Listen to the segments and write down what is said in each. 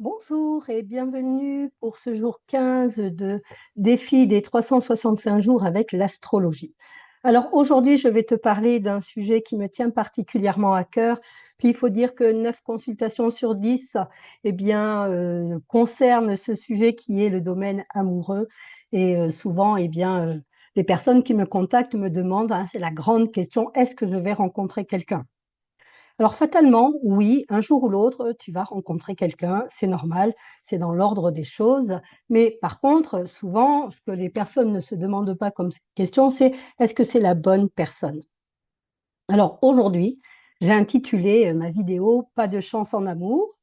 Bonjour et bienvenue pour ce jour 15 de défi des 365 jours avec l'astrologie. Alors aujourd'hui, je vais te parler d'un sujet qui me tient particulièrement à cœur. Puis il faut dire que 9 consultations sur 10 concernent ce sujet qui est le domaine amoureux. Et souvent, les personnes qui me contactent me demandent, hein, c'est la grande question, est-ce que je vais rencontrer quelqu'un? Alors fatalement, oui, un jour ou l'autre, tu vas rencontrer quelqu'un, c'est normal, c'est dans l'ordre des choses. Mais par contre, souvent, ce que les personnes ne se demandent pas comme question, c'est: «Est-ce que c'est la bonne personne?» Alors aujourd'hui, j'ai intitulé, ma vidéo: «Pas de chance en amour»,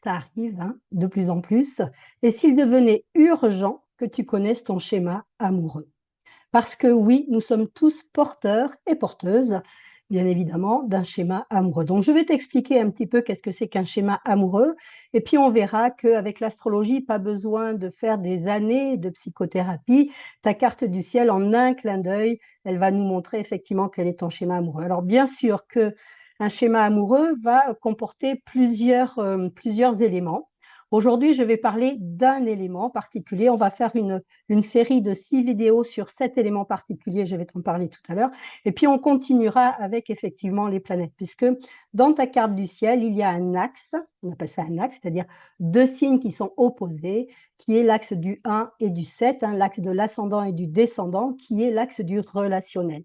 ça arrive, hein, de plus en plus, et s'il devenait urgent que tu connaisses ton schéma amoureux. Parce que oui, nous sommes tous porteurs et porteuses, bien évidemment, d'un schéma amoureux. Donc, je vais t'expliquer un petit peu qu'est-ce que c'est qu'un schéma amoureux, et puis on verra qu'avec l'astrologie, pas besoin de faire des années de psychothérapie. Ta carte du ciel, en un clin d'œil, elle va nous montrer effectivement quel est ton schéma amoureux. Alors, bien sûr que un schéma amoureux va comporter plusieurs éléments. Aujourd'hui, je vais parler d'un élément particulier. On va faire une série de 6 vidéos sur cet élément particulier, je vais t'en parler tout à l'heure. Et puis on continuera avec effectivement les planètes, puisque dans ta carte du ciel, il y a un axe, on appelle ça un axe, c'est-à-dire 2 signes qui sont opposés, qui est l'axe du 1 et du 7, hein, l'axe de l'ascendant et du descendant, qui est l'axe du relationnel.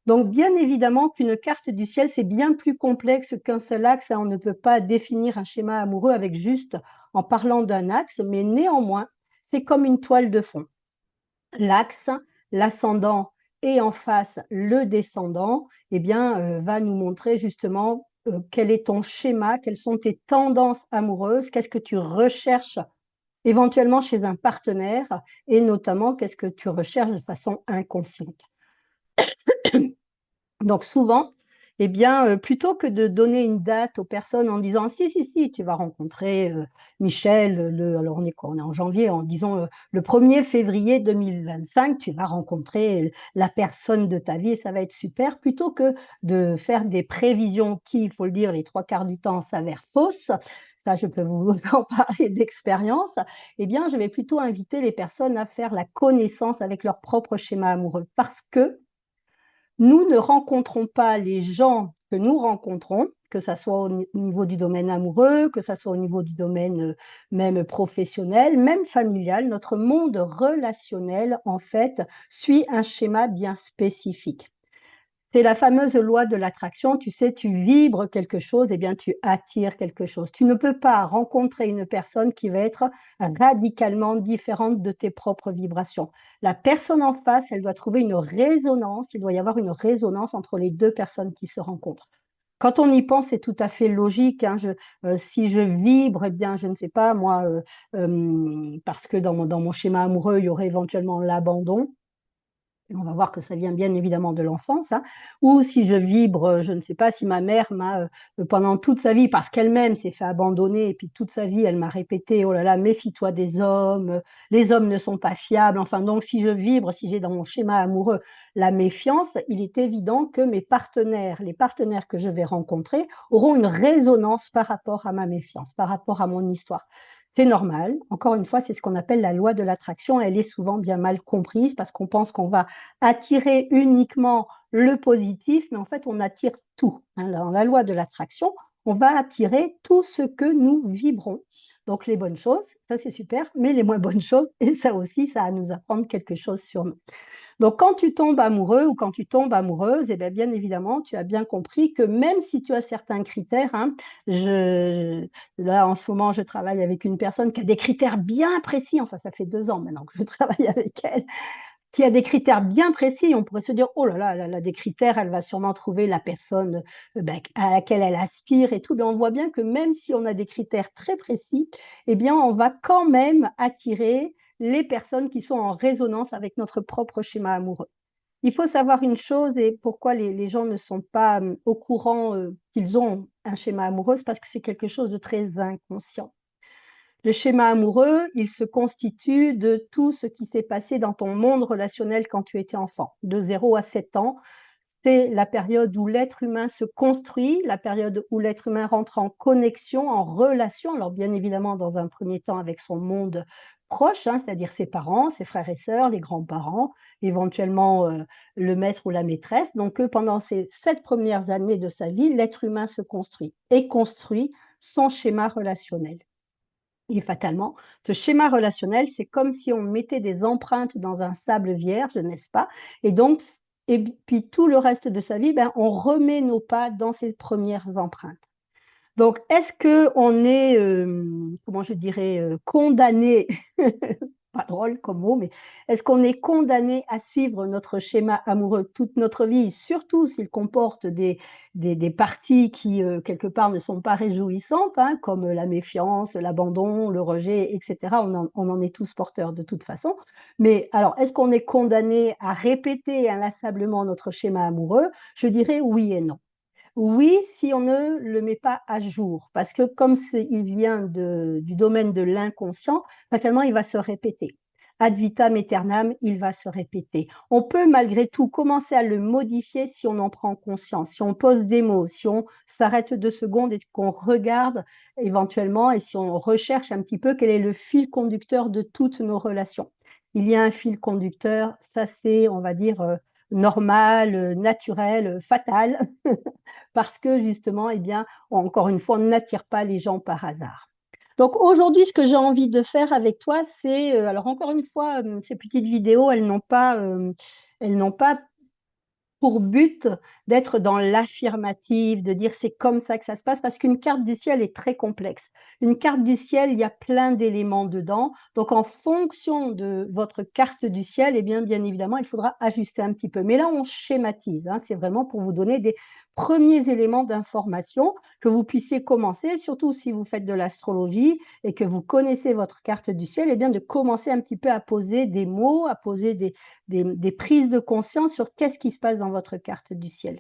Donc bien évidemment qu'une carte du ciel, c'est bien plus complexe qu'un seul axe, hein. On ne peut pas définir un schéma amoureux avec juste en parlant d'un axe, mais néanmoins, c'est comme une toile de fond. L'axe, l'ascendant et en face le descendant, va nous montrer justement, quel est ton schéma, quelles sont tes tendances amoureuses, qu'est-ce que tu recherches éventuellement chez un partenaire et notamment qu'est-ce que tu recherches de façon inconsciente. Donc souvent, plutôt que de donner une date aux personnes en disant: «Si, si, si, tu vas rencontrer, Michel, alors on est quoi? On est en janvier, en disons, le 1er février 2025, tu vas rencontrer la personne de ta vie et ça va être super», plutôt que de faire des prévisions qui, il faut le dire, les 3 quarts du temps s'avèrent fausses. Ça, je peux vous en parler d'expérience. Je vais plutôt inviter les personnes à faire la connaissance avec leur propre schéma amoureux parce que nous ne rencontrons pas les gens que nous rencontrons, que ça soit au niveau du domaine amoureux, que ça soit au niveau du domaine, même professionnel, même familial. Notre monde relationnel, en fait, suit un schéma bien spécifique. C'est la fameuse loi de l'attraction, tu sais, tu vibres quelque chose, tu attires quelque chose. Tu ne peux pas rencontrer une personne qui va être radicalement différente de tes propres vibrations. La personne en face, elle doit trouver une résonance, il doit y avoir une résonance entre les 2 personnes qui se rencontrent. Quand on y pense, c'est tout à fait logique, hein. Si je vibre, je ne sais pas moi, parce que dans mon schéma amoureux, il y aurait éventuellement l'abandon. On va voir que ça vient bien évidemment de l'enfance, hein. Ou si je vibre, je ne sais pas, si ma mère m'a, pendant toute sa vie, parce qu'elle-même s'est fait abandonner et puis toute sa vie, elle m'a répété: «Oh là là, méfie-toi des hommes, les hommes ne sont pas fiables». Enfin donc si je vibre, si j'ai dans mon schéma amoureux la méfiance, il est évident que mes partenaires, les partenaires que je vais rencontrer auront une résonance par rapport à ma méfiance, par rapport à mon histoire. C'est normal. Encore une fois, c'est ce qu'on appelle la loi de l'attraction. Elle est souvent bien mal comprise parce qu'on pense qu'on va attirer uniquement le positif, mais en fait, on attire tout, hein. Dans la loi de l'attraction, on va attirer tout ce que nous vibrons. Donc les bonnes choses, ça c'est super, mais les moins bonnes choses, et ça aussi, ça a à nous apprendre quelque chose sur nous. Donc quand tu tombes amoureux ou quand tu tombes amoureuse, bien évidemment, tu as bien compris que même si tu as certains critères, hein, je là, en ce moment, je travaille avec une personne qui a des critères bien précis, enfin ça fait 2 ans maintenant que je travaille avec elle, qui a des critères bien précis. On pourrait se dire: «Oh là là, elle a des critères, elle va sûrement trouver la personne, à laquelle elle aspire et tout». Mais on voit bien que même si on a des critères très précis, on va quand même attirer les personnes qui sont en résonance avec notre propre schéma amoureux. Il faut savoir une chose et pourquoi les gens ne sont pas, au courant, qu'ils ont un schéma amoureux, c'est parce que c'est quelque chose de très inconscient. Le schéma amoureux, il se constitue de tout ce qui s'est passé dans ton monde relationnel quand tu étais enfant, de 0 à 7 ans. c'est la période où l'être humain se construit, la période où l'être humain rentre en connexion, en relation, alors bien évidemment dans un premier temps avec son monde proche, hein, c'est-à-dire ses parents, ses frères et sœurs, les grands-parents, éventuellement le maître ou la maîtresse. Donc pendant ces 7 premières années de sa vie, l'être humain se construit et construit son schéma relationnel. Et fatalement, ce schéma relationnel, c'est comme si on mettait des empreintes dans un sable vierge, n'est-ce pas? Et donc, et puis tout le reste de sa vie, ben, on remet nos pas dans ces premières empreintes. Donc, est-ce qu'on est, comment je dirais, condamné, pas drôle comme mot, mais est-ce qu'on est condamné à suivre notre schéma amoureux toute notre vie, surtout s'il comporte des parties qui, quelque part, ne sont pas réjouissantes, hein, comme la méfiance, l'abandon, le rejet, etc. On en est tous porteurs de toute façon. Mais alors, est-ce qu'on est condamné à répéter inlassablement notre schéma amoureux? Je dirais oui et non. Oui, si on ne le met pas à jour, parce que comme il vient du domaine de l'inconscient, fatalement, il va se répéter. Ad vitam aeternam, il va se répéter. On peut malgré tout commencer à le modifier si on en prend conscience, si on pose des mots, si on s'arrête 2 secondes et qu'on regarde éventuellement et si on recherche un petit peu quel est le fil conducteur de toutes nos relations. Il y a un fil conducteur, ça c'est, on va dire, normal, naturel, fatal, parce que justement, eh bien, encore une fois, on n'attire pas les gens par hasard. Donc aujourd'hui, ce que j'ai envie de faire avec toi, c'est, alors encore une fois, ces petites vidéos, elles n'ont pas pour but d'être dans l'affirmative, de dire c'est comme ça que ça se passe, parce qu'une carte du ciel est très complexe. Une carte du ciel, il y a plein d'éléments dedans. Donc, en fonction de votre carte du ciel, eh bien évidemment, il faudra ajuster un petit peu. Mais là, on schématise, hein, c'est vraiment pour vous donner des premiers éléments d'information que vous puissiez commencer, surtout si vous faites de l'astrologie et que vous connaissez votre carte du ciel, eh bien de commencer un petit peu à poser des mots, à poser des prises de conscience sur qu'est-ce qui se passe dans votre carte du ciel.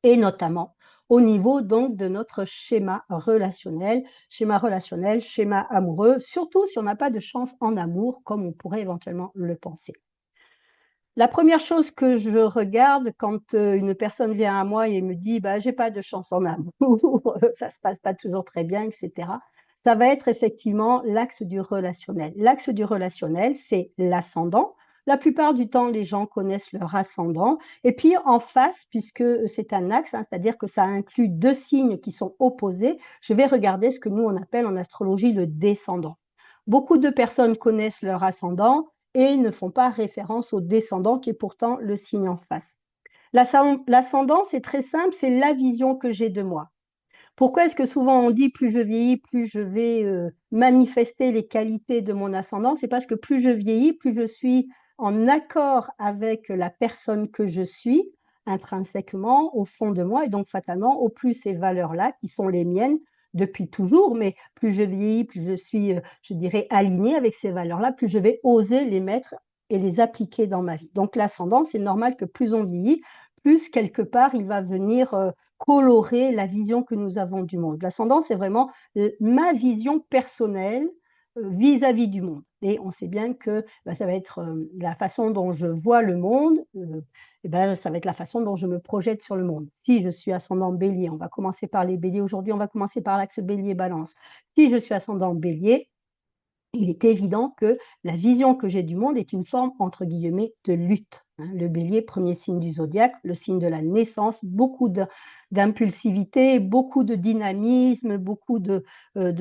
Et notamment au niveau donc de notre schéma relationnel, schéma amoureux, surtout si on n'a pas de chance en amour, comme on pourrait éventuellement le penser. La première chose que je regarde quand une personne vient à moi et me dit bah, « j'ai pas de chance en amour, ça se passe pas toujours très bien, etc. », ça va être effectivement l'axe du relationnel. L'axe du relationnel, c'est l'ascendant. La plupart du temps, les gens connaissent leur ascendant. Et puis en face, puisque c'est un axe, hein, c'est-à-dire que ça inclut 2 signes qui sont opposés, je vais regarder ce que nous on appelle en astrologie le descendant. Beaucoup de personnes connaissent leur ascendant et ne font pas référence au descendant qui est pourtant le signe en face. L'ascendant, c'est très simple, c'est la vision que j'ai de moi. Pourquoi est-ce que souvent on dit plus je vieillis, plus je vais manifester les qualités de mon ascendant? C'est parce que plus je vieillis, plus je suis en accord avec la personne que je suis intrinsèquement au fond de moi et donc fatalement au plus ces valeurs-là qui sont les miennes depuis toujours, mais plus je vieillis, plus je suis, je dirais, alignée avec ces valeurs-là, plus je vais oser les mettre et les appliquer dans ma vie. Donc l'ascendant, c'est normal que plus on vieillit, plus quelque part il va venir colorer la vision que nous avons du monde. L'ascendant, c'est vraiment ma vision personnelle vis-à-vis du monde. Et on sait bien que bah, ça va être la façon dont je vois le monde, et ben, ça va être la façon dont je me projette sur le monde. Si je suis ascendant bélier, on va commencer par les béliers aujourd'hui, on va commencer par l'axe bélier-balance. Si je suis ascendant bélier, il est évident que la vision que j'ai du monde est une forme, entre guillemets, de lutte. Le bélier, premier signe du zodiaque, le signe de la naissance, beaucoup d'impulsivité, beaucoup de dynamisme, beaucoup de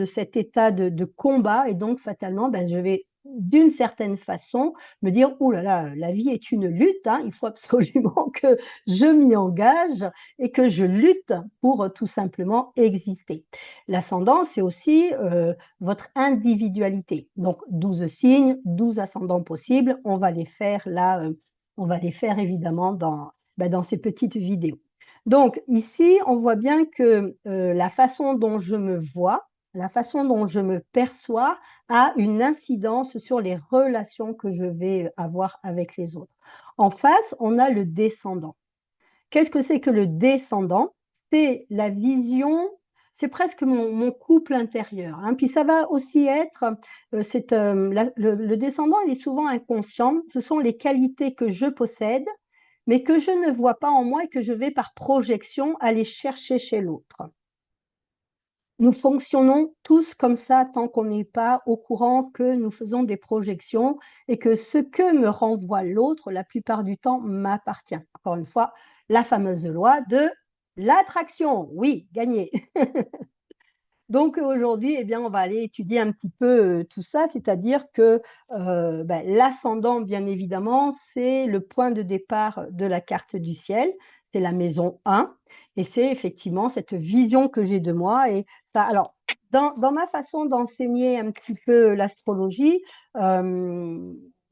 cet état de combat. Et donc, fatalement, ben, je vais d'une certaine façon me dire, oh là là, la vie est une lutte, hein, il faut absolument que je m'y engage et que je lutte pour tout simplement exister. L'ascendant, c'est aussi votre individualité. Donc 12 signes, 12 ascendants possibles, on va les faire là, on va les faire évidemment dans ces petites vidéos. Donc ici, on voit bien que la façon dont je me vois, la façon dont je me perçois a une incidence sur les relations que je vais avoir avec les autres. En face, on a le descendant. Qu'est-ce que c'est que le descendant? C'est la vision, c'est presque mon couple intérieur, hein. Puis ça va aussi être, le descendant, il est souvent inconscient. Ce sont les qualités que je possède, mais que je ne vois pas en moi et que je vais par projection aller chercher chez l'autre. Nous fonctionnons tous comme ça tant qu'on n'est pas au courant que nous faisons des projections et que ce que me renvoie l'autre, la plupart du temps, m'appartient. Encore une fois, la fameuse loi de l'attraction. Oui, gagné. Donc aujourd'hui, eh bien, on va aller étudier un petit peu tout ça, c'est-à-dire que l'ascendant, bien évidemment, c'est le point de départ de la carte du ciel, c'est la maison 1, et c'est effectivement cette vision que j'ai de moi. Et ça, alors, dans ma façon d'enseigner un petit peu l'astrologie,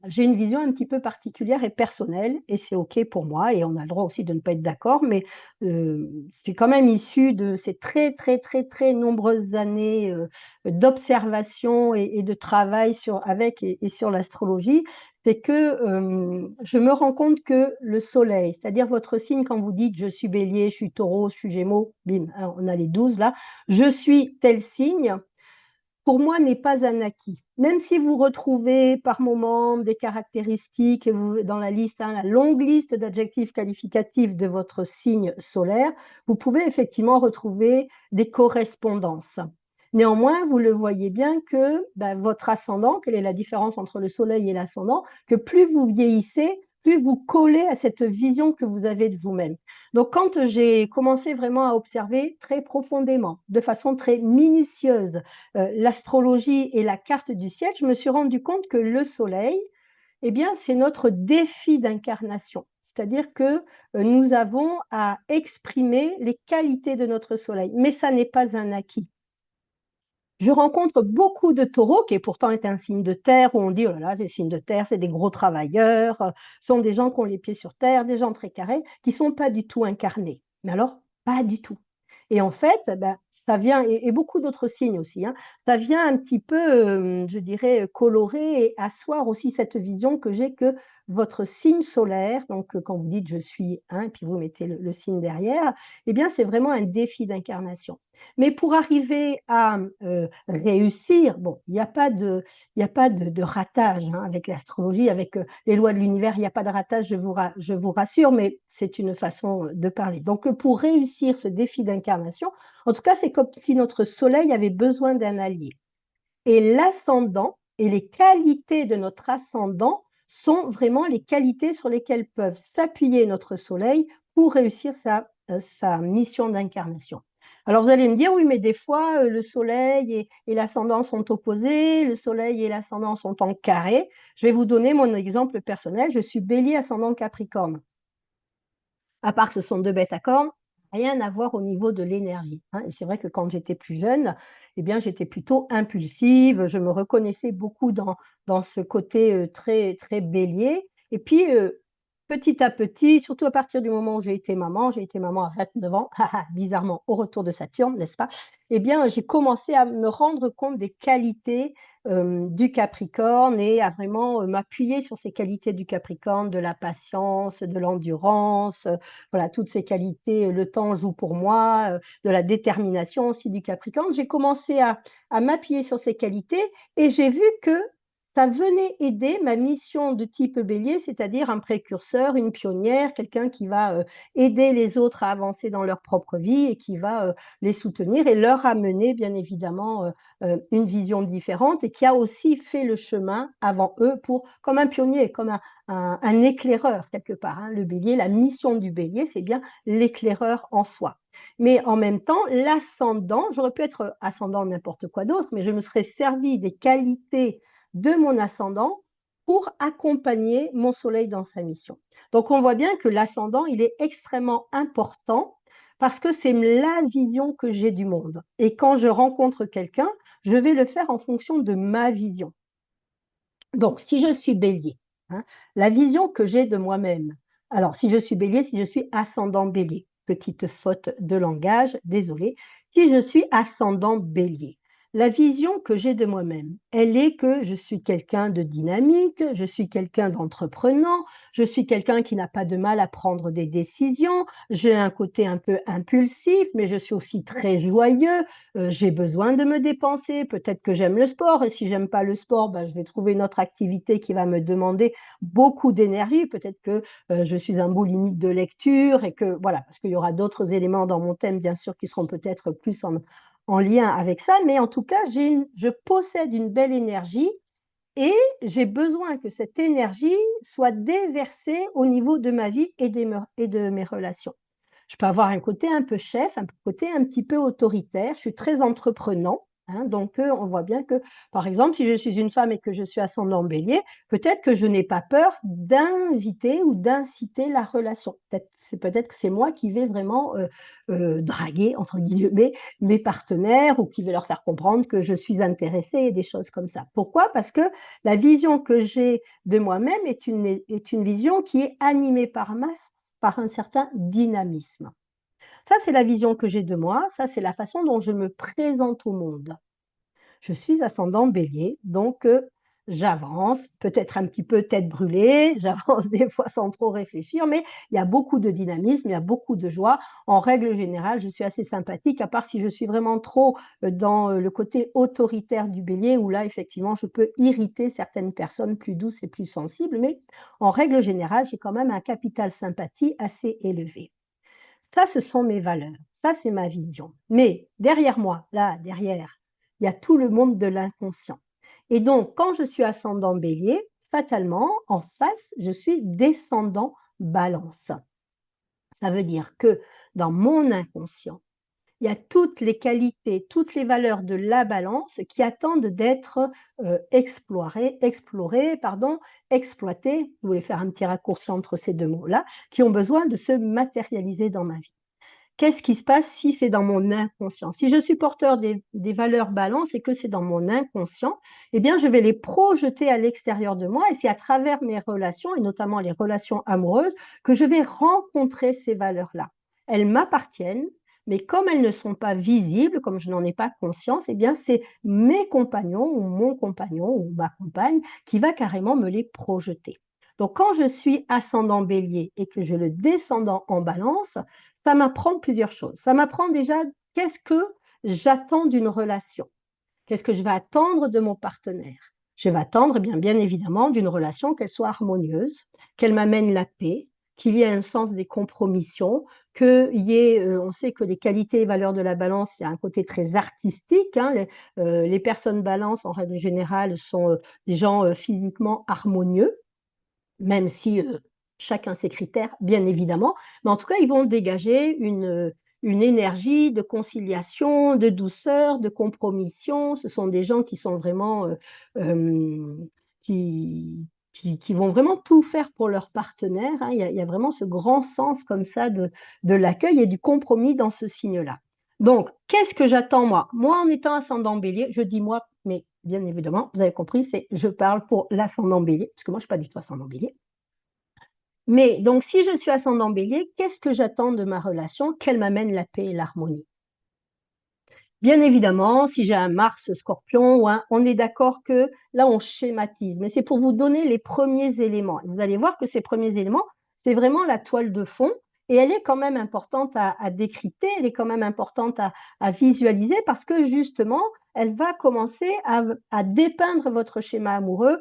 j'ai une vision un petit peu particulière et personnelle, et c'est OK pour moi, et on a le droit aussi de ne pas être d'accord, mais c'est quand même issu de ces très, très, très, très nombreuses années d'observation et de travail avec et sur l'astrologie. C'est que je me rends compte que le soleil, c'est-à-dire votre signe, quand vous dites je suis bélier, je suis taureau, je suis gémeaux, bim, hein, on a les 12 là, je suis tel signe, pour moi, n'est pas un acquis. Même si vous retrouvez par moment des caractéristiques dans la liste, hein, la longue liste d'adjectifs qualificatifs de votre signe solaire, vous pouvez effectivement retrouver des correspondances. Néanmoins, vous le voyez bien que votre ascendant, quelle est la différence entre le soleil et l'ascendant, que plus vous vieillissez, plus vous collez à cette vision que vous avez de vous-même. Donc, quand j'ai commencé vraiment à observer très profondément, de façon très minutieuse, l'astrologie et la carte du ciel, je me suis rendu compte que le soleil, eh bien, c'est notre défi d'incarnation. C'est-à-dire que nous avons à exprimer les qualités de notre soleil, mais ça n'est pas un acquis. Je rencontre beaucoup de taureaux, qui pourtant est un signe de terre, où on dit, oh là là, ces signes de terre, c'est des gros travailleurs, sont des gens qui ont les pieds sur terre, des gens très carrés, qui ne sont pas du tout incarnés. Mais alors, pas du tout. Et en fait, ça vient, et beaucoup d'autres signes aussi, hein, ça vient un petit peu, je dirais, colorer et asseoir aussi cette vision que j'ai que votre signe solaire, donc quand vous dites je suis un, puis vous mettez le signe derrière, eh bien c'est vraiment un défi d'incarnation. Mais pour arriver à réussir, bon, il n'y a pas de ratage hein, avec l'astrologie, avec les lois de l'univers, il n'y a pas de ratage, je vous rassure, mais c'est une façon de parler. Donc, pour réussir ce défi d'incarnation, en tout cas, c'est comme si notre soleil avait besoin d'un allié. Et l'ascendant et les qualités de notre ascendant sont vraiment les qualités sur lesquelles peuvent s'appuyer notre soleil pour réussir sa mission d'incarnation. Alors vous allez me dire, oui, mais des fois, le soleil et l'ascendant sont opposés, le soleil et l'ascendant sont en carré. Je vais vous donner mon exemple personnel. Je suis bélier ascendant capricorne. À part que ce sont deux bêtes à cornes, rien à voir au niveau de l'énergie. Hein. Et c'est vrai que quand j'étais plus jeune, eh bien, j'étais plutôt impulsive, je me reconnaissais beaucoup dans ce côté très, très bélier. Et puis, petit à petit, surtout à partir du moment où j'ai été maman à 29 ans, bizarrement au retour de Saturne, n'est-ce pas? Eh bien, j'ai commencé à me rendre compte des qualités du Capricorne et à vraiment m'appuyer sur ces qualités du Capricorne, de la patience, de l'endurance, voilà, toutes ces qualités, le temps joue pour moi, de la détermination aussi du Capricorne. J'ai commencé à m'appuyer sur ces qualités et j'ai vu que ça venait aider ma mission de type bélier, c'est-à-dire un précurseur, une pionnière, quelqu'un qui va aider les autres à avancer dans leur propre vie et qui va les soutenir et leur amener bien évidemment une vision différente et qui a aussi fait le chemin avant eux comme un pionnier, comme un éclaireur quelque part. Hein. Le bélier, la mission du bélier, c'est bien l'éclaireur en soi. Mais en même temps, l'ascendant, j'aurais pu être ascendant n'importe quoi d'autre, mais je me serais servi des qualités de mon ascendant pour accompagner mon soleil dans sa mission. Donc on voit bien que l'ascendant, il est extrêmement important parce que c'est la vision que j'ai du monde. Et quand je rencontre quelqu'un, je vais le faire en fonction de ma vision. Donc, si je suis bélier, hein, la vision que j'ai de moi-même, alors si je suis bélier, si je suis ascendant bélier, petite faute de langage, désolé, si je suis ascendant bélier, La vision que j'ai de moi-même, elle est que je suis quelqu'un de dynamique, je suis quelqu'un d'entreprenant, je suis quelqu'un qui n'a pas de mal à prendre des décisions, j'ai un côté un peu impulsif, mais je suis aussi très joyeux, j'ai besoin de me dépenser, peut-être que j'aime le sport, et si j'aime pas le sport, ben, je vais trouver une autre activité qui va me demander beaucoup d'énergie, peut-être que je suis un boulimique de lecture, et que voilà, parce qu'il y aura d'autres éléments dans mon thème, bien sûr, qui seront peut-être plus en lien avec ça, mais en tout cas, je possède une belle énergie et j'ai besoin que cette énergie soit déversée au niveau de ma vie et de mes relations. Je peux avoir un côté un peu chef, un côté un petit peu autoritaire. Je suis très entreprenant, hein, donc on voit bien que, par exemple, si je suis une femme et que je suis ascendant Bélier, peut-être que je n'ai pas peur d'inviter ou d'inciter la relation. Peut-être que c'est moi qui vais vraiment draguer, entre guillemets, mes partenaires ou qui vais leur faire comprendre que je suis intéressée et des choses comme ça. Pourquoi? Parce que la vision que j'ai de moi-même est une vision qui est animée par un certain dynamisme. Ça, c'est la vision que j'ai de moi, ça, c'est la façon dont je me présente au monde. Je suis ascendant Bélier, donc j'avance, peut-être un petit peu tête brûlée, j'avance des fois sans trop réfléchir, mais il y a beaucoup de dynamisme, il y a beaucoup de joie. En règle générale, je suis assez sympathique, à part si je suis vraiment trop dans le côté autoritaire du Bélier, où là, effectivement, je peux irriter certaines personnes plus douces et plus sensibles, mais en règle générale, j'ai quand même un capital sympathie assez élevé. Ça, ce sont mes valeurs. Ça, c'est ma vision. Mais derrière moi, là, derrière, il y a tout le monde de l'inconscient. Et donc, quand je suis ascendant Bélier, fatalement, en face, je suis descendant Balance. Ça veut dire que dans mon inconscient, il y a toutes les qualités, toutes les valeurs de la Balance qui attendent d'être exploitées, je voulais faire un petit raccourci entre ces deux mots-là, qui ont besoin de se matérialiser dans ma vie. Qu'est-ce qui se passe si c'est dans mon inconscient? Si je suis porteur des valeurs balance et que c'est dans mon inconscient, eh bien, je vais les projeter à l'extérieur de moi et c'est à travers mes relations, et notamment les relations amoureuses, que je vais rencontrer ces valeurs-là. Elles m'appartiennent, mais comme elles ne sont pas visibles, comme je n'en ai pas conscience, eh bien, c'est mes compagnons ou mon compagnon ou ma compagne qui va carrément me les projeter. Donc, quand je suis ascendant bélier et que j'ai le descendant en balance, ça m'apprend plusieurs choses. Ça m'apprend déjà qu'est-ce que j'attends d'une relation. Qu'est-ce que je vais attendre de mon partenaire? Je vais attendre, eh bien évidemment, d'une relation qu'elle soit harmonieuse, qu'elle m'amène la paix, qu'il y ait un sens des compromissions, qu'il y ait, on sait que les qualités et valeurs de la balance, il y a un côté très artistique, hein, les personnes balance, en règle générale, sont des gens physiquement harmonieux, même si chacun ses critères, bien évidemment, mais en tout cas, ils vont dégager une énergie de conciliation, de douceur, de compromission. Ce sont des gens qui sont vraiment, qui, qui vont vraiment tout faire pour leur partenaire, hein. Il y a vraiment ce grand sens comme ça de l'accueil et du compromis dans ce signe-là. Donc, qu'est-ce que j'attends moi? Moi, en étant ascendant bélier, je dis moi, mais bien évidemment, vous avez compris, c'est je parle pour l'ascendant bélier, parce que moi, je ne suis pas du tout ascendant bélier. Mais donc, si je suis ascendant bélier, qu'est-ce que j'attends de ma relation? Qu'elle m'amène la paix et l'harmonie. Bien évidemment, si j'ai un Mars Scorpion, on est d'accord que là, on schématise, mais c'est pour vous donner les premiers éléments. Et vous allez voir que ces premiers éléments, c'est vraiment la toile de fond et elle est quand même importante à décrypter, elle est quand même importante à visualiser parce que justement, elle va commencer à dépeindre votre schéma amoureux.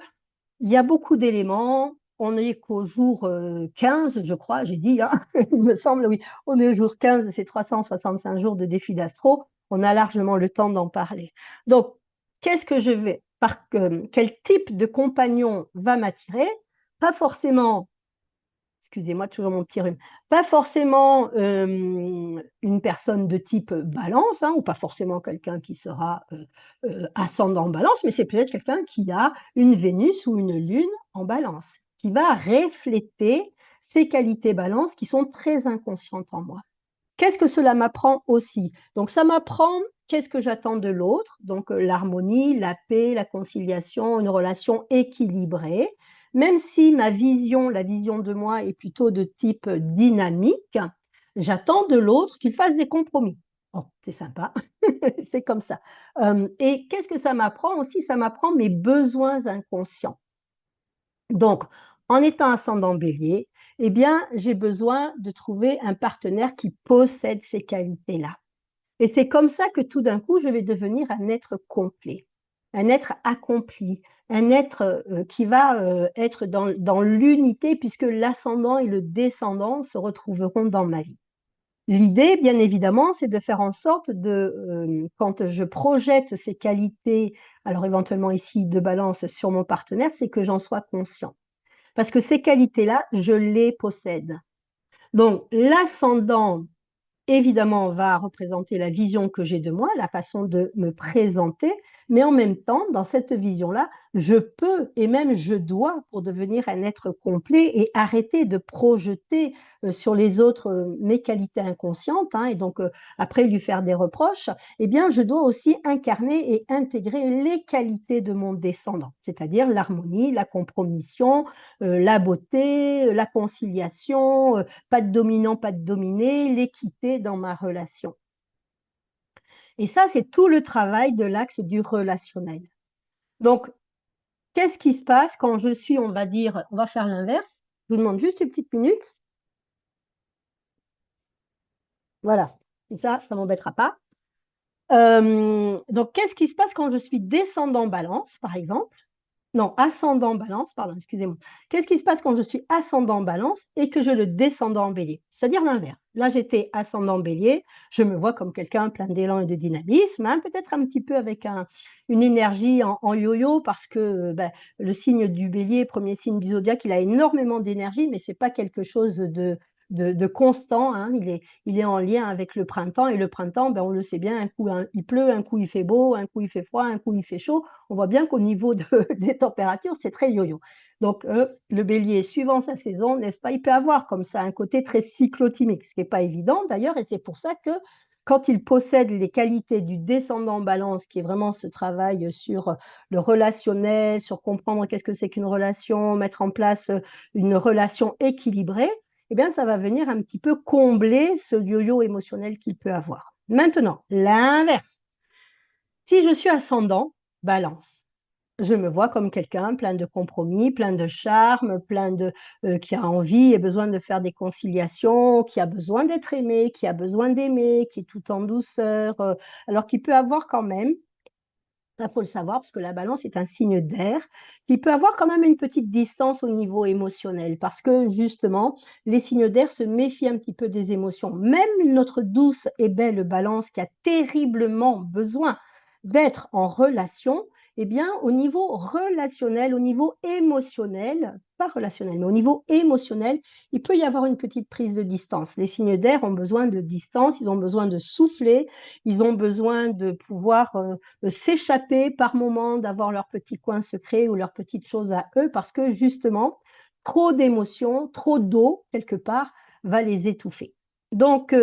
Il y a beaucoup d'éléments. On n'est qu'au jour 15, je crois, j'ai dit, hein, il me semble, oui. On est au jour 15 de ces 365 jours de défi d'astro. On a largement le temps d'en parler. Donc, qu'est-ce que je vais, quel type de compagnon va m'attirer? Pas forcément, excusez-moi, toujours mon petit rhume, pas forcément une personne de type balance, hein, ou pas forcément quelqu'un qui sera ascendant balance, mais c'est peut-être quelqu'un qui a une Vénus ou une Lune en balance, qui va refléter ces qualités balance qui sont très inconscientes en moi. Qu'est-ce que cela m'apprend aussi? Donc ça m'apprend qu'est-ce que j'attends de l'autre, donc l'harmonie, la paix, la conciliation, une relation équilibrée. Même si ma vision, la vision de moi est plutôt de type dynamique, j'attends de l'autre qu'il fasse des compromis. Oh, c'est sympa, c'est comme ça. Et qu'est-ce que ça m'apprend aussi? Ça m'apprend mes besoins inconscients. Donc, en étant ascendant Bélier, eh bien, j'ai besoin de trouver un partenaire qui possède ces qualités-là. Et c'est comme ça que tout d'un coup, je vais devenir un être complet, un être accompli, un être qui va être dans l'unité puisque l'ascendant et le descendant se retrouveront dans ma vie. L'idée, bien évidemment, c'est de faire en sorte quand je projette ces qualités, alors éventuellement ici de balance sur mon partenaire, c'est que j'en sois conscient. Parce que ces qualités-là, je les possède. Donc, l'ascendant évidemment, va représenter la vision que j'ai de moi, la façon de me présenter, mais en même temps, dans cette vision-là, je peux et même je dois, pour devenir un être complet et arrêter de projeter sur les autres mes qualités inconscientes, hein, et donc après lui faire des reproches, eh bien, je dois aussi incarner et intégrer les qualités de mon descendant, c'est-à-dire l'harmonie, la compromission, la beauté, la conciliation, pas de dominant, pas de dominé, l'équité dans ma relation. Et ça, c'est tout le travail de l'axe du relationnel. Donc, qu'est-ce qui se passe quand je suis, on va dire, on va faire l'inverse. Je vous demande juste une petite minute. Voilà. Et ça ne m'embêtera pas. Donc, qu'est-ce qui se passe quand je suis descendant balance, par exemple? Non, ascendant balance, pardon, excusez-moi. Qu'est-ce qui se passe quand je suis ascendant balance et que je le descendant bélier? C'est-à-dire l'inverse. Là, j'étais ascendant bélier, je me vois comme quelqu'un plein d'élan et de dynamisme, hein, peut-être un petit peu avec une énergie en yo-yo parce que ben, le signe du bélier, premier signe du zodiaque, il a énormément d'énergie, mais ce n'est pas quelque chose de constant, hein. Il est en lien avec le printemps, et le printemps, ben, on le sait bien, un coup il pleut, un coup il fait beau, un coup il fait froid, un coup il fait chaud. On voit bien qu'au niveau des températures, c'est très yo-yo. Donc, le bélier, suivant sa saison, n'est-ce pas, il peut avoir comme ça un côté très cyclotimique, ce qui n'est pas évident d'ailleurs, et c'est pour ça que quand il possède les qualités du descendant balance, qui est vraiment ce travail sur le relationnel, sur comprendre qu'est-ce que c'est qu'une relation, mettre en place une relation équilibrée, eh bien, ça va venir un petit peu combler ce yo-yo émotionnel qu'il peut avoir. Maintenant, l'inverse. Si je suis ascendant balance, je me vois comme quelqu'un plein de compromis, plein de charme, qui a envie et besoin de faire des conciliations, qui a besoin d'être aimé, qui a besoin d'aimer, qui est tout en douceur, alors qu'il peut avoir quand même, il faut le savoir, parce que la balance est un signe d'air, qui peut avoir quand même une petite distance au niveau émotionnel, parce que justement, les signes d'air se méfient un petit peu des émotions. Même notre douce et belle balance qui a terriblement besoin d'être en relation, eh bien, au niveau relationnel, au niveau émotionnel, pas relationnel, mais au niveau émotionnel, il peut y avoir une petite prise de distance. Les signes d'air ont besoin de distance, ils ont besoin de souffler, ils ont besoin de pouvoir s'échapper par moment, d'avoir leur petit coin secret ou leur petite chose à eux, parce que justement, trop d'émotions, trop d'eau, quelque part, va les étouffer. Donc,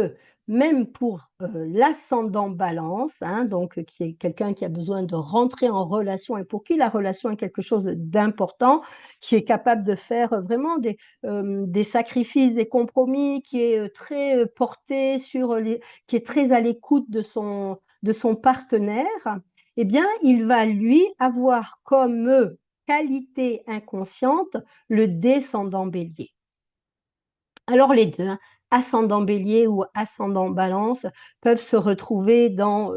même pour l'ascendant balance, hein, donc qui est quelqu'un qui a besoin de rentrer en relation et pour qui la relation est quelque chose d'important, qui est capable de faire vraiment des sacrifices, des compromis, qui est très porté sur qui est très à l'écoute de son partenaire, eh bien, il va lui avoir comme qualité inconsciente le descendant bélier. Alors les deux, hein, ascendant bélier ou ascendant balance, peuvent se retrouver dans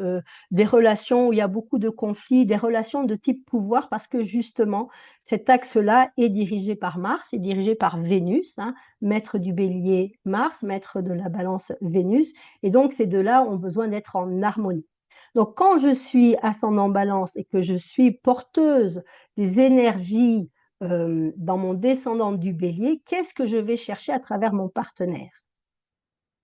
des relations où il y a beaucoup de conflits, des relations de type pouvoir, parce que justement, cet axe-là est dirigé par Mars, est dirigé par Vénus, hein, maître du bélier Mars, maître de la balance Vénus, et donc ces deux-là ont besoin d'être en harmonie. Donc quand je suis ascendant balance et que je suis porteuse des énergies dans mon descendant du bélier, qu'est-ce que je vais chercher à travers mon partenaire?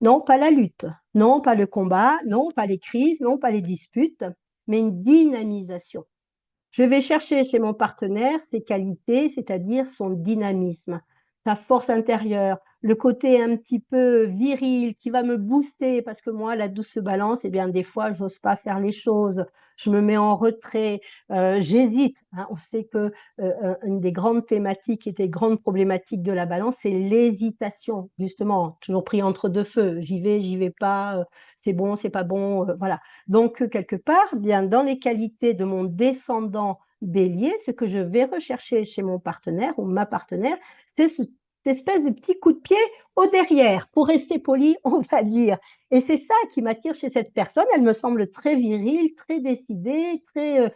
Non, pas la lutte, non, pas le combat, non, pas les crises, non, pas les disputes, mais une dynamisation. Je vais chercher chez mon partenaire ses qualités, c'est-à-dire son dynamisme, sa force intérieure, le côté un petit peu viril qui va me booster, parce que moi, la douce balance, eh bien, des fois, j'ose pas faire les choses, je me mets en retrait, j'hésite, hein. On sait que une des grandes thématiques et des grandes problématiques de la balance, c'est l'hésitation, justement, toujours pris entre deux feux, j'y vais pas, c'est bon, c'est pas bon, voilà. Donc, quelque part, bien, dans les qualités de mon descendant bélier, ce que je vais rechercher chez mon partenaire ou ma partenaire, c'est cette espèce de petit coup de pied au derrière, pour rester poli, on va dire. Et c'est ça qui m'attire chez cette personne. Elle me semble très virile, très décidée, très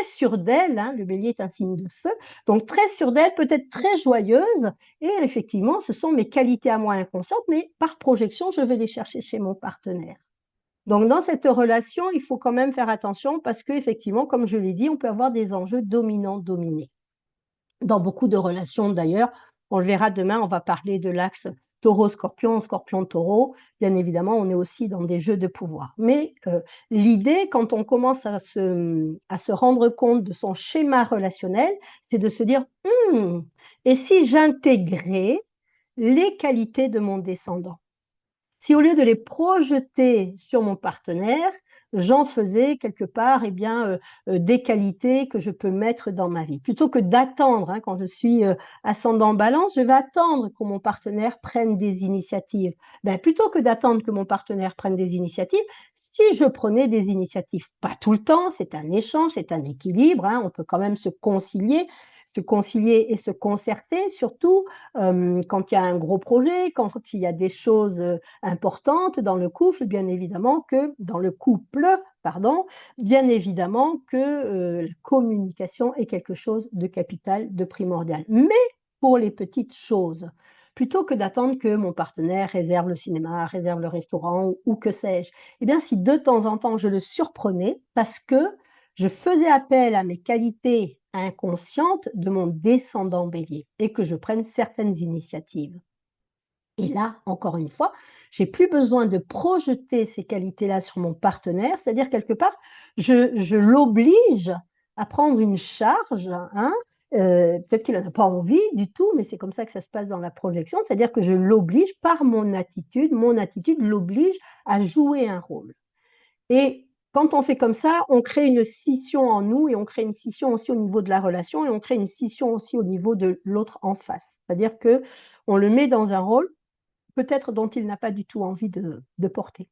sûre d'elle, hein. Le bélier est un signe de feu, donc très sûre d'elle, peut-être très joyeuse. Et effectivement, ce sont mes qualités à moi inconscientes, mais par projection, je vais les chercher chez mon partenaire. Donc, dans cette relation, il faut quand même faire attention parce qu'effectivement, comme je l'ai dit, on peut avoir des enjeux dominants-dominés. Dans beaucoup de relations, d'ailleurs, on le verra demain, on va parler de l'axe taureau-scorpion, scorpion-taureau. Bien évidemment, on est aussi dans des jeux de pouvoir. Mais l'idée, quand on commence à se rendre compte de son schéma relationnel, c'est de se dire, et si j'intégrais les qualités de mon descendant? Si au lieu de les projeter sur mon partenaire, j'en faisais quelque part eh bien, des qualités que je peux mettre dans ma vie. Plutôt que d'attendre, hein, quand je suis ascendant balance, je vais attendre que mon partenaire prenne des initiatives. Ben, plutôt que d'attendre que mon partenaire prenne des initiatives, si je prenais des initiatives, pas tout le temps, c'est un échange, c'est un équilibre, hein, on peut quand même se concilier et se concerter, surtout quand il y a un gros projet, quand il y a des choses importante dans le couple, bien évidemment que dans le couple, pardon, bien évidemment que la communication est quelque chose de capital, de primordial. Mais pour les petites choses, plutôt que d'attendre que mon partenaire réserve le cinéma, réserve le restaurant ou que sais-je, eh bien, si de temps en temps je le surprenais parce que je faisais appel à mes qualités inconscientes de mon descendant bélier et que je prenne certaines initiatives. Et là, encore une fois, j'ai plus besoin de projeter ces qualités-là sur mon partenaire, c'est-à-dire quelque part, je l'oblige à prendre une charge, hein, peut-être qu'il en a pas envie du tout, mais c'est comme ça que ça se passe dans la projection, c'est-à-dire que je l'oblige par mon attitude l'oblige à jouer un rôle. Et quand on fait comme ça, on crée une scission en nous et on crée une scission aussi au niveau de la relation et on crée une scission aussi au niveau de l'autre en face. C'est-à-dire qu'on le met dans un rôle peut-être dont il n'a pas du tout envie de porter.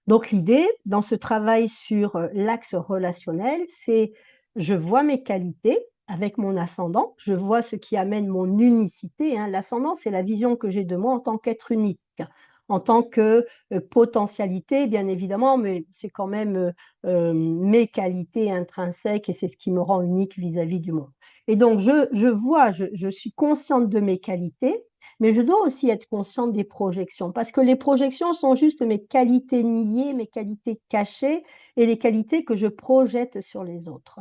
Donc l'idée, dans ce travail sur l'axe relationnel, c'est je vois mes qualités avec mon ascendant, je vois ce qui amène mon unicité, hein. L'ascendant, c'est la vision que j'ai de moi en tant qu'être unique, en tant que potentialité, bien évidemment, mais c'est quand même mes qualités intrinsèques et c'est ce qui me rend unique vis-à-vis du monde. Et donc, je suis consciente de mes qualités, mais je dois aussi être consciente des projections, parce que les projections sont juste mes qualités niées, mes qualités cachées et les qualités que je projette sur les autres.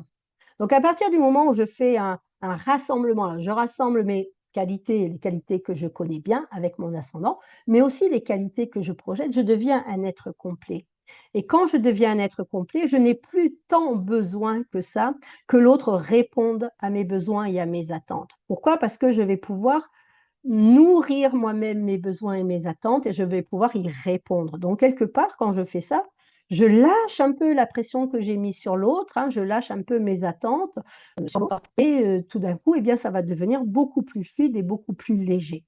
Donc à partir du moment où je fais un rassemblement, je rassemble mes qualités, les qualités que je connais bien avec mon ascendant, mais aussi les qualités que je projette, je deviens un être complet. Et quand je deviens un être complet, je n'ai plus tant besoin que ça, que l'autre réponde à mes besoins et à mes attentes. Pourquoi? Parce que je vais pouvoir nourrir moi-même mes besoins et mes attentes et je vais pouvoir y répondre. Donc quelque part, quand je fais ça, je lâche un peu la pression que j'ai mise sur l'autre, hein, je lâche un peu mes attentes sur l'autre et tout d'un coup, eh bien, ça va devenir beaucoup plus fluide et beaucoup plus léger.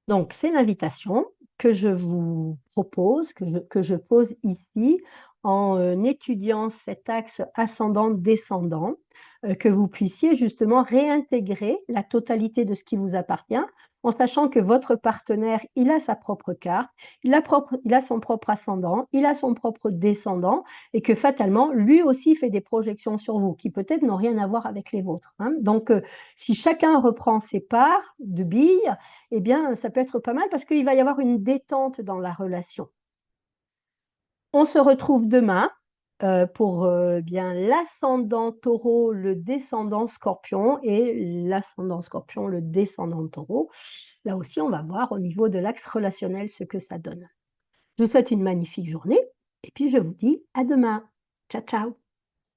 Donc c'est l'invitation que je vous propose, que je pose ici en, étudiant cet axe ascendant-descendant, que vous puissiez justement réintégrer la totalité de ce qui vous appartient, en sachant que votre partenaire, il a sa propre carte, il a son propre ascendant, il a son propre descendant et que fatalement, lui aussi fait des projections sur vous qui peut-être n'ont rien à voir avec les vôtres, hein. Donc, si chacun reprend ses parts de billes, eh bien, ça peut être pas mal parce qu'il va y avoir une détente dans la relation. On se retrouve demain pour bien l'ascendant taureau, le descendant scorpion et l'ascendant scorpion, le descendant taureau. Là aussi, on va voir au niveau de l'axe relationnel ce que ça donne. Je vous souhaite une magnifique journée et puis je vous dis à demain. Ciao, ciao.